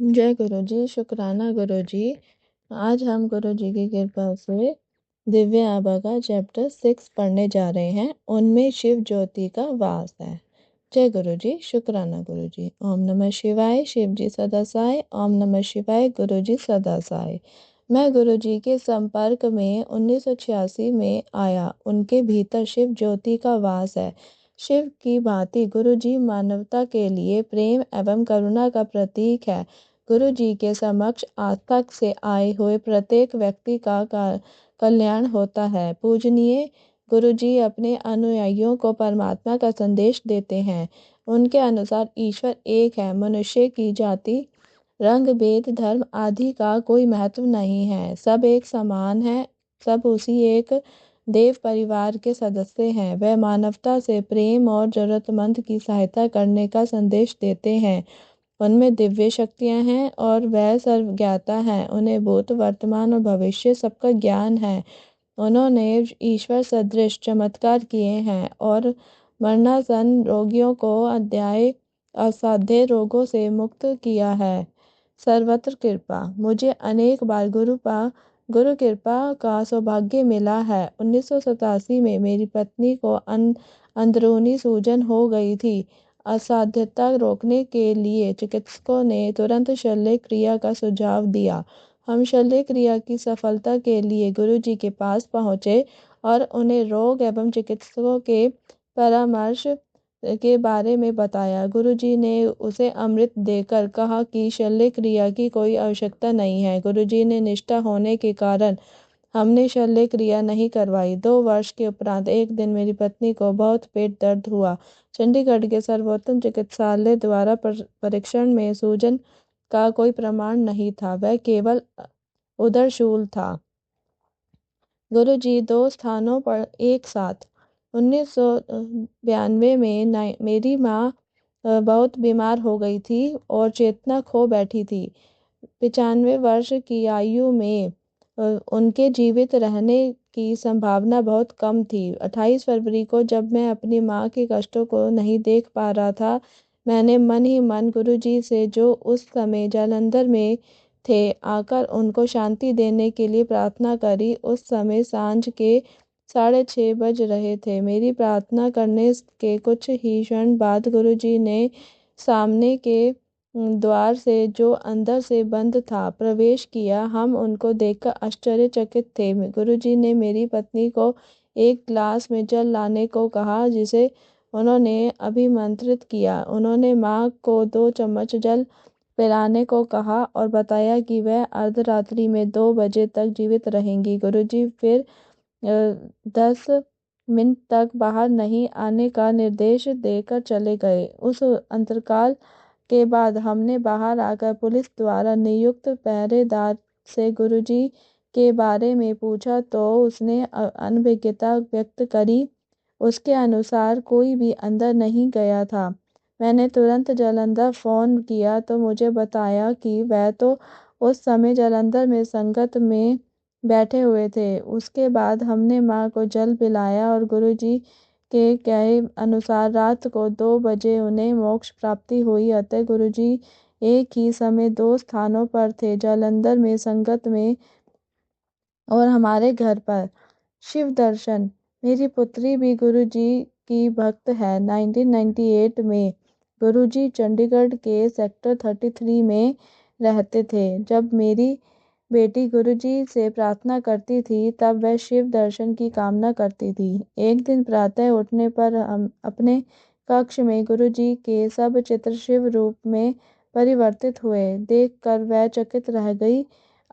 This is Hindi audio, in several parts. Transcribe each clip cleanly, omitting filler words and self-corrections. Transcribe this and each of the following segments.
जय गुरु जी। शुक्राना गुरु जी। आज हम गुरु जी की कृपा से दिव्य आबा का चैप्टर 6 पढ़ने जा रहे हैं। उनमें शिव ज्योति का वास है। जय गुरु जी। शुक्राना गुरु जी। ओम नमः शिवाय। शिव जी सदा साय। ओम नमः शिवाय। गुरु जी सदा साय। मैं गुरु जी के संपर्क में 1986 में आया। उनके भीतर शिव ज्योति का वास है। शिव की भांति गुरु जी मानवता के लिए प्रेम एवं करुणा का प्रतीक है। गुरु जी के समक्ष आस्था से आए हुए प्रत्येक व्यक्ति का कल्याण होता है। पूजनीय गुरु जी अपने अनुयायियों को परमात्मा का संदेश देते हैं। उनके अनुसार ईश्वर एक है। मनुष्य की जाति, रंग, भेद, धर्म आदि का कोई महत्व नहीं है। सब एक समान है। सब उसी एक देव परिवार के सदस्य हैं। वह मानवता से प्रेम और जरूरतमंद की सहायता करने का संदेश देते हैं। उनमें दिव्य शक्तियां हैं और वह सर्वज्ञाता हैं। उन्हें भूत, वर्तमान और भविष्य सबका ज्ञान है। उन्होंने ईश्वर सदृश चमत्कार किए हैं और मरणासन रोगियों को असाध्य रोगों से मुक्त किया है। सर्वत्र कृपा। मुझे अनेक बार गुरु कृपा का सौभाग्य मिला है। 1987 में मेरी पत्नी को अंदरूनी सूजन हो गई थी। असाध्यता रोकने के लिए चिकित्सकों ने तुरंत शल्य क्रिया का सुझाव दिया। हम शल्य क्रिया की सफलता के लिए गुरु जी के पास पहुँचे और उन्हें रोग एवं चिकित्सकों के परामर्श के बारे में बताया। गुरु जी ने उसे अमृत देकर कहा कि शल्य क्रिया की कोई आवश्यकता नहीं है। गुरु जी ने निष्ठा होने के कारण हमने शल्य क्रिया नहीं करवाई। 2 वर्ष के उपरांत एक दिन मेरी पत्नी को बहुत पेट दर्द हुआ। चंडीगढ़ के सर्वोत्तम चिकित्सालय द्वारा परीक्षण में सूजन का कोई प्रमाण नहीं था। वह केवल उदरशूल था। गुरु जी 2 स्थानों पर एक साथ। 1992 में मेरी माँ बहुत बीमार हो गई थी और चेतना खो बैठी थी। 95 वर्ष की आयु में उनके जीवित रहने की संभावना बहुत कम थी। 28 फरवरी को जब मैं अपनी माँ के कष्टों को नहीं देख पा रहा था, मैंने मन ही मन गुरु जी से, जो उस समय जालंधर में थे, आकर उनको शांति देने के लिए प्रार्थना करी। उस समय सांझ के 6:30 बज रहे थे। मेरी प्रार्थना करने के कुछ ही क्षण बाद गुरु जी ने सामने के द्वार से, जो अंदर से बंद था, प्रवेश किया। हम उनको देखकर आश्चर्यचकित थे। गुरुजी ने मेरी पत्नी को एक गिलास में जल लाने को कहा, जिसे उन्होंने अभिमंत्रित किया। उन्होंने माँ को 2 चम्मच जल पिलाने को कहा और बताया कि वह अर्धरात्रि में 2 बजे तक जीवित रहेंगी। गुरुजी फिर 10 मिनट तक बाहर नहीं आने का निर्देश देकर चले गए। उस अंतरकाल के बाद हमने बाहर आकर पुलिस द्वारा नियुक्त पहरेदार से गुरुजी के बारे में पूछा तो उसने अनभिज्ञता व्यक्त करी। उसके अनुसार कोई भी अंदर नहीं गया था। मैंने तुरंत जालंधर फोन किया तो मुझे बताया कि वह तो उस समय जालंधर में संगत में बैठे हुए थे। उसके बाद हमने माँ को जल पिलाया और गुरुजी के कहे अनुसार रात को 2 बजे उन्हें मोक्ष प्राप्ति हुई। अतः गुरुजी एक ही समय 2 स्थानों पर थे, जालंधर में संगत में और हमारे घर पर। शिव दर्शन। मेरी पुत्री भी गुरुजी की भक्त है। 1998 में गुरुजी चंडीगढ़ के सेक्टर 33 में रहते थे। जब मेरी बेटी गुरुजी से प्रार्थना करती थी तब वह शिव दर्शन की कामना करती थी। एक दिन प्रातः उठने पर हम अपने कक्ष में गुरुजी के सब चित्र शिव रूप में परिवर्तित हुए देखकर वह चकित रह गई।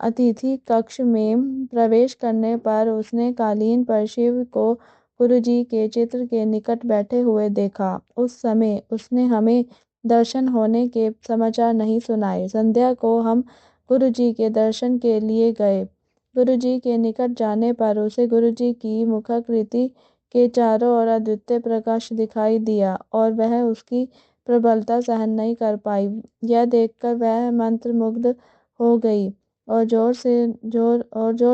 अतिथि कक्ष में प्रवेश करने पर उसने कालीन पर शिव को गुरुजी के चित्र के निकट बैठे हुए देखा। उस समय उसने हमें दर्शन होने के समाचार नहीं सुनाए। संध्या को हम गुरुजी के दर्शन के लिए गए। गुरुजी के निकट जाने पर उसे गुरुजी की मुखाकृति के चारों ओर अद्वितीय प्रकाश दिखाई दिया और वह उसकी प्रबलता सहन नहीं कर पाई। यह देखकर वह मंत्रमुग्ध हो गई और जोर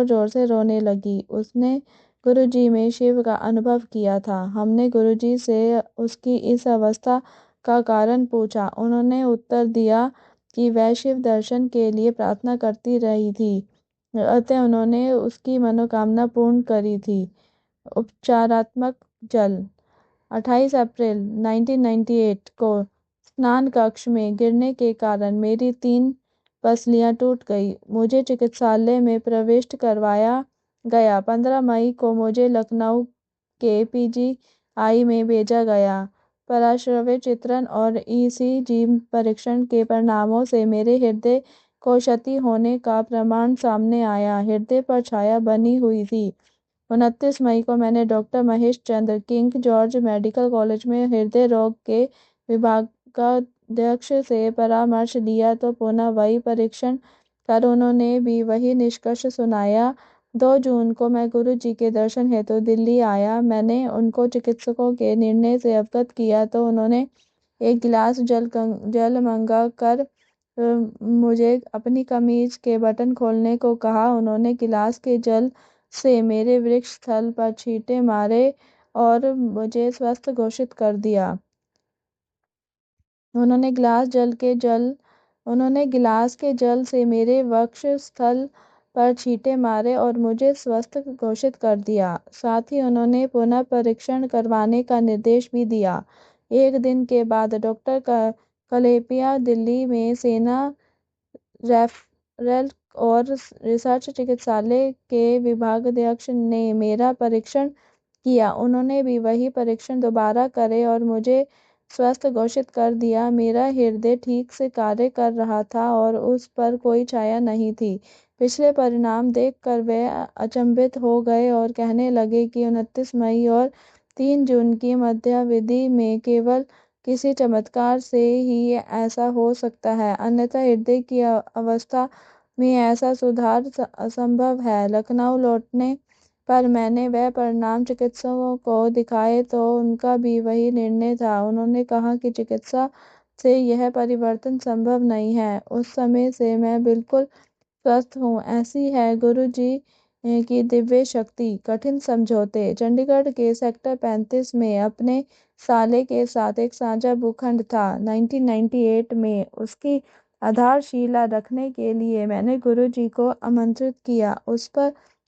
जोर से रोने लगी। उसने गुरुजी में शिव का अनुभव किया था। हमने गुरुजी से उसकी इस अवस्था का कारण पूछा। उन्होंने उत्तर दिया कि वह शिव दर्शन के लिए प्रार्थना करती रही थी, अतः उन्होंने उसकी मनोकामना पूर्ण करी थी। उपचारात्मक जल 28 अप्रैल 1998 को स्नान कक्ष में गिरने के कारण मेरी 3 पसलियां टूट गई। मुझे चिकित्सालय में प्रविष्ट करवाया गया। 15 मई को मुझे लखनऊ के पीजीआई में भेजा गया। पार्श्व चित्रण और ईसीजी परीक्षण के परिणामों से मेरे हृदय को क्षति होने का प्रमाण सामने आया। हृदय पर छाया बनी हुई थी। 29 मई को मैंने doctor Mahesh Chandra king George medical college में हृदय रोग के विभागाध्यक्ष से परामर्श लिया तो पुनः वही परीक्षण कर उन्होंने भी वही निष्कर्ष सुनाया। 2 जून को मैं गुरु जी के दर्शन हेतु दिल्ली आया। मैंने उनको चिकित्सकों के निर्णय से अवगत किया तो उन्होंने एक गिलास जल मंगा कर मुझे अपनी कमीज के बटन खोलने को कहा। उन्होंने गिलास के जल से मेरे वृक्ष स्थल पर छींटे मारे और मुझे स्वस्थ घोषित कर दिया। उन्होंने गिलास के जल से मेरे वक्ष स्थल पर छींटे मारे और मुझे स्वस्थ घोषित कर दिया। साथ ही उन्होंने पुनः परीक्षण करवाने का निर्देश भी दिया। एक दिन के बाद डॉक्टर कलेपिया दिल्ली में सेना रेफरल और रिसर्च चिकित्सालय के विभागाध्यक्ष ने मेरा परीक्षण किया। उन्होंने भी वही परीक्षण दोबारा करे और मुझे स्वस्थ घोषित कर दिया। मेरा हृदय ठीक से कार्य कर रहा था और उस पर कोई छाया नहीं थी। पिछले परिणाम देखकर वे अचंभित हो गए और कहने लगे कि 29 मई और 3 जून की मध्यावधि में केवल किसी चमत्कार से ही ऐसा हो सकता है, अन्यथा हृदय की अवस्था में ऐसा सुधार असंभव है। लखनऊ लौटने पर मैंने वह परिणाम चिकित्सकों को दिखाए तो उनका भी वही निर्णय था। उन्होंने कहा कि चिकित्सा से यह परिवर्तन संभव नहीं है। उस समय से मैं बिल्कुल स्वस्थ हूँ। ऐसी है गुरु जी की दिव्य शक्ति। कठिन समझौते। चंडीगढ़ के सेक्टर 35 में अपने साले के साथ एक साझा भूखंड था। 1998 में उसकी आधारशिला रखने के लिए मैंने गुरु जी को आमंत्रित किया। उस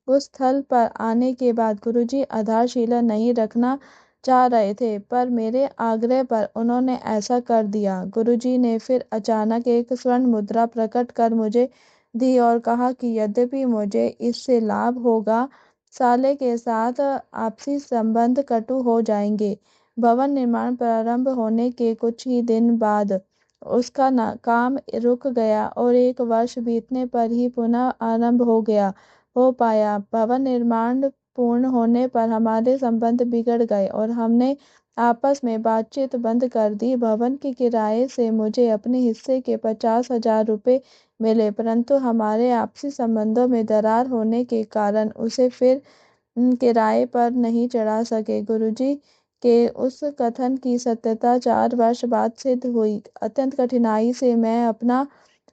स्थल पर आने के बाद गुरुजी आधारशिला नहीं रखना चाह रहे थे, पर मेरे आग्रह पर उन्होंने ऐसा कर दिया। गुरुजी ने फिर अचानक एक स्वर्ण मुद्रा प्रकट कर मुझे दी और कहा कि यद्यपि मुझे इससे लाभ होगा, साले के साथ आपसी संबंध कटु हो जाएंगे। भवन निर्माण प्रारंभ होने के कुछ ही दिन बाद उसका काम रुक गया और 1 वर्ष बीतने पर ही पुनः आरंभ हो पाया। भवन निर्माण पूर्ण होने पर हमारे संबंध बिगड़ गए और हमने आपस में बातचीत बंद कर दी। भवन के किराए से मुझे अपने हिस्से के 50,000 रुपये मिले, परंतु हमारे आपसी संबंधों में दरार होने के कारण उसे फिर किराए पर नहीं चढ़ा सके। गुरुजी के उस कथन की सत्यता 4 वर्ष बाद सिद्ध हुई। अत्यंत कठिनाई से मैं अपना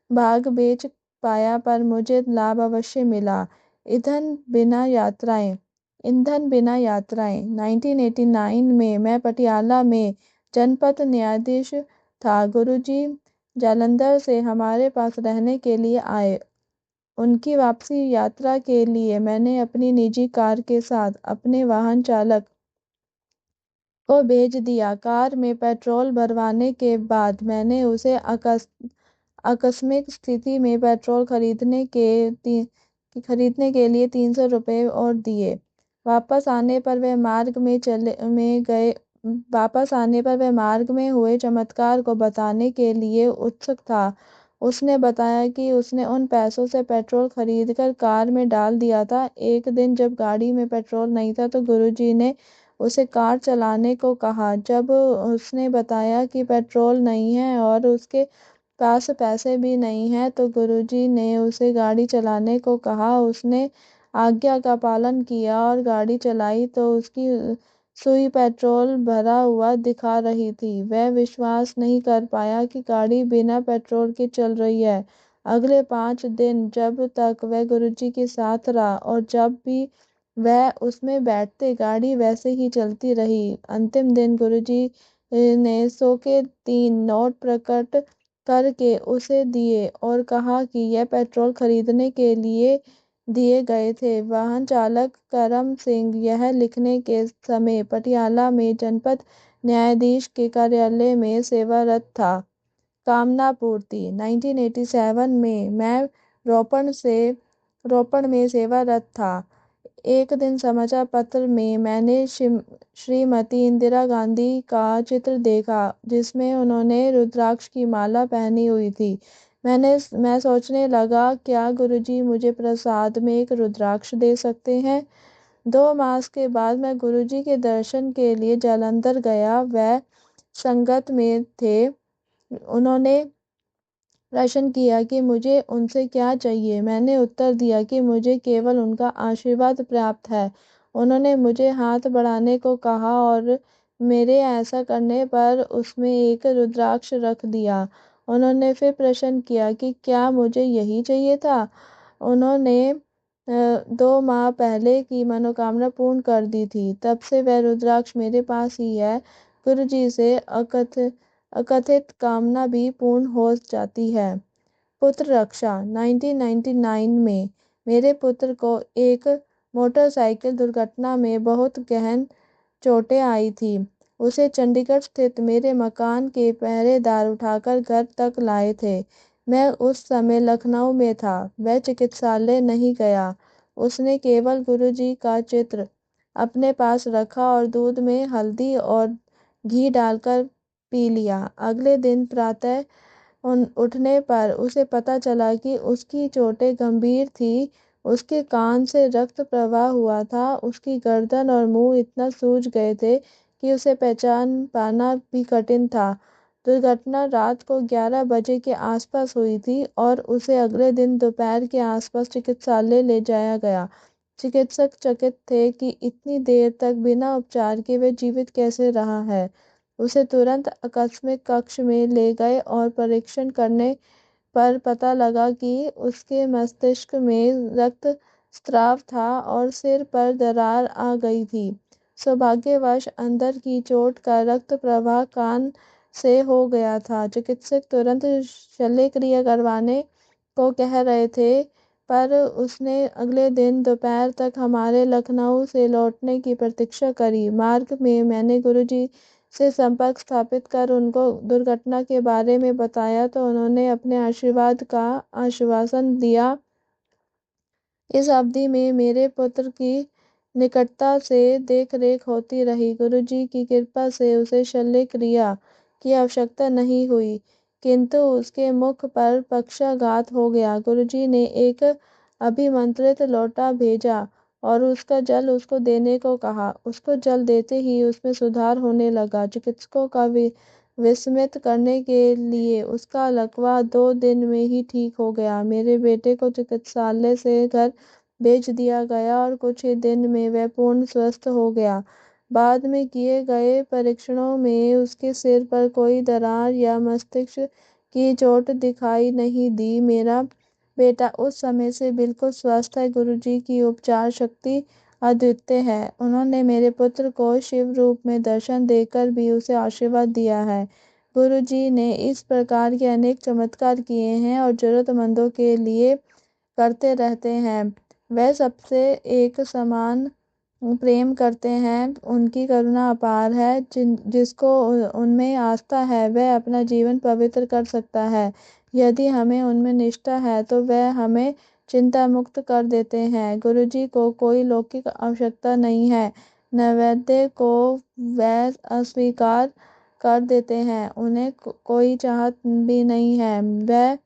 भाग बेच पाया, पर मुझे लाभ अवश्य मिला। ईंधन बिना यात्राएं। 1989 में मैं पटियाला में जनपद न्यायाधीश था। गुरुजी जालंधर से हमारे पास रहने के लिए आए। उनकी वापसी यात्रा के लिए मैंने अपनी निजी कार के साथ अपने वाहन चालक को भेज दिया। कार में पेट्रोल भरवाने के बाद मैंने उसे आकस्मिक स्थिति में पेट्रोल खरीदने के लिए 300 रुपये और दिए। वापस आने पर वह मार्ग में हुए चमत्कार को बताने के लिए उत्सुक था। उसने बताया कि उसने उन पैसों से पेट्रोल खरीदकर कार में डाल दिया था। एक दिन जब गाड़ी में पेट्रोल नहीं था तो गुरुजी ने उसे कार चलाने को कहा। जब उसने बताया कि पेट्रोल नहीं है और उसके पास पैसे भी नहीं हैं, तो गुरुजी ने उसे गाड़ी चलाने को कहा। उसने आज्ञा का पालन किया और गाड़ी चलाई तो उसकी सुई पेट्रोल भरा हुआ दिखा रही थी। वह विश्वास नहीं कर पाया कि गाड़ी बिना पेट्रोल के चल रही है। अगले 5 दिन जब तक वह गुरुजी के साथ रहा और जब भी वह उसमें बैठते, गाड़ी वैसे ही चलती रही। अंतिम दिन गुरुजी ने 100 के 3 नोट प्रकट करके उसे दिए और कहा कि यह पेट्रोल खरीदने के लिए दिए गए थे। वाहन चालक करम सिंह यह लिखने के समय पटियाला में जनपद न्यायाधीश के कार्यालय में सेवारत था। कामना पूर्ति 1987 में मैं रोपड़ में सेवारत था। एक दिन समाचार पत्र में मैंने श्रीमती इंदिरा गांधी का चित्र देखा जिसमें उन्होंने रुद्राक्ष की माला पहनी हुई थी। मैं सोचने लगा, क्या गुरुजी मुझे प्रसाद में एक रुद्राक्ष दे सकते हैं। 2 मास के बाद मैं गुरुजी के दर्शन के लिए जालंधर गया। वह संगत में थे। उन्होंने प्रश्न किया कि मुझे उनसे क्या चाहिए। मैंने उत्तर दिया कि मुझे केवल उनका आशीर्वाद प्राप्त है। उन्होंने मुझे हाथ बढ़ाने को कहा और मेरे ऐसा करने पर उसमें एक रुद्राक्ष रख दिया। उन्होंने फिर प्रश्न किया कि क्या मुझे यही चाहिए था। उन्होंने 2 माह पहले की मनोकामना पूर्ण कर दी थी। तब से वह रुद्राक्ष मेरे पास ही है। गुरुजी से अकथित कामना भी पूर्ण हो जाती है। पुत्र रक्षा 1999 में मेरे पुत्र को एक मोटरसाइकिल दुर्घटना में बहुत गहन चोटें आई थी। उसे चंडीगढ़ स्थित मेरे मकान के पहरेदार उठाकर घर तक लाए थे। मैं उस समय लखनऊ में था। वह चिकित्सालय नहीं गया। उसने केवल गुरुजी का चित्र अपने पास रखा और दूध में हल्दी और घी डालकर पी लिया। अगले दिन प्रातः उठने पर उसे पता चला कि उसकी चोटें गंभीर थी। उसके कान से रक्त प्रवाह हुआ था। उसकी गर्दन और मुंह इतना सूज गए थे कि उसे पहचान पाना भी कठिन था। दुर्घटना रात को 11 बजे के आसपास हुई थी और उसे अगले दिन दोपहर के आसपास चिकित्सालय ले जाया गया। चिकित्सक चकित थे कि इतनी देर तक बिना उपचार के वे जीवित कैसे रहा है। उसे तुरंत आकस्मिक कक्ष में ले गए और परीक्षण करने पर पता लगा कि उसके मस्तिष्क में रक्त स्राव था और सिर पर दरार आ गई थी। सौभाग्यवश अंदर की चोट का रक्त प्रवाह कान से हो गया था। चिकित्सक तुरंत शल्यक्रिया करवाने को कह रहे थे, पर उसने अगले दिन दोपहर तक हमारे लखनऊ से लौटने की प्रतीक्षा करी। मार्ग में मैंने गुरुजी से संपर्क स्थापित कर उनको दुर्घटना के बारे में बताया तो उन्होंने अपने आशीर्वाद का आश्वासन दिया। इस अवधि में मेरे पुत्र की निकटता से देखरेख होती रही। गुरुजी की कृपा से उसे शल्यक्रिया की आवश्यकता नहीं हुई, किंतु उसके मुख पर पक्षाघात हो गया। गुरुजी ने एक अभिमंत्रित लोटा भेजा और उसका जल उसको देने को कहा। उसको जल देते ही उसमें सुधार होने लगा। चिकित्सकों का विस्मित करने के लिए उसका लकवा 2 दिन में ही ठीक हो गया। मेरे बेटे को चिकित्सालय से घर भेज दिया गया और कुछ ही दिन में वह पूर्ण स्वस्थ हो गया। बाद में किए गए परीक्षणों में उसके सिर पर कोई दरार या मस्तिष्क की चोट दिखाई नहीं दी। मेरा बेटा उस समय से बिल्कुल स्वस्थ है। गुरुजी की उपचार शक्ति अद्वितीय है। उन्होंने मेरे पुत्र को शिव रूप में दर्शन देकर भी उसे आशीर्वाद दिया है। गुरुजी ने इस प्रकार के अनेक चमत्कार किए हैं और जरूरतमंदों के लिए करते रहते हैं। वह सबसे एक समान प्रेम करते हैं। उनकी करुणा अपार है। जिसको उनमें आस्था है वह अपना जीवन पवित्र कर सकता है। यदि हमें उनमें निष्ठा है तो वह हमें चिंता मुक्त कर देते हैं। गुरुजी को कोई लौकिक आवश्यकता नहीं है। नैवेद्य को वह अस्वीकार कर देते हैं। उन्हें कोई चाहत भी नहीं है। वह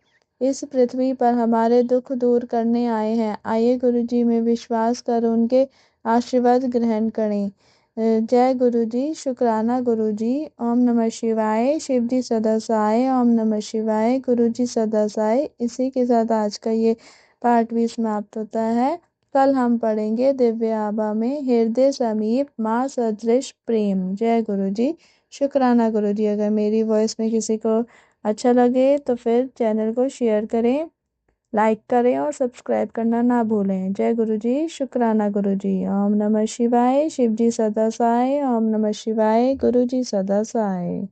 इस पृथ्वी पर हमारे दुख दूर करने आए हैं। आइए गुरुजी में विश्वास कर उनके आशीर्वाद ग्रहण करें। जय गुरुजी। शुक्राना गुरुजी। ओम नमः शिवाय। शिव जी सदा सहाय। ओम नमः शिवाय। गुरुजी सदा सहाय। इसी के साथ आज का ये पाठ भी समाप्त होता है। कल हम पढ़ेंगे दिव्य आभा में हृदय समीप माँ सदृश प्रेम। जय गुरुजी। शुक्राना गुरुजी। अगर मेरी वॉइस में किसी को अच्छा लगे तो फिर चैनल को शेयर करें, लाइक करें और सब्सक्राइब करना ना भूलें। जय गुरुजी। शुक्राना गुरुजी। ओम नमः शिवाय। शिव जी सदा सहाय। ओम नमः शिवाय। गुरुजी सदा सहाय।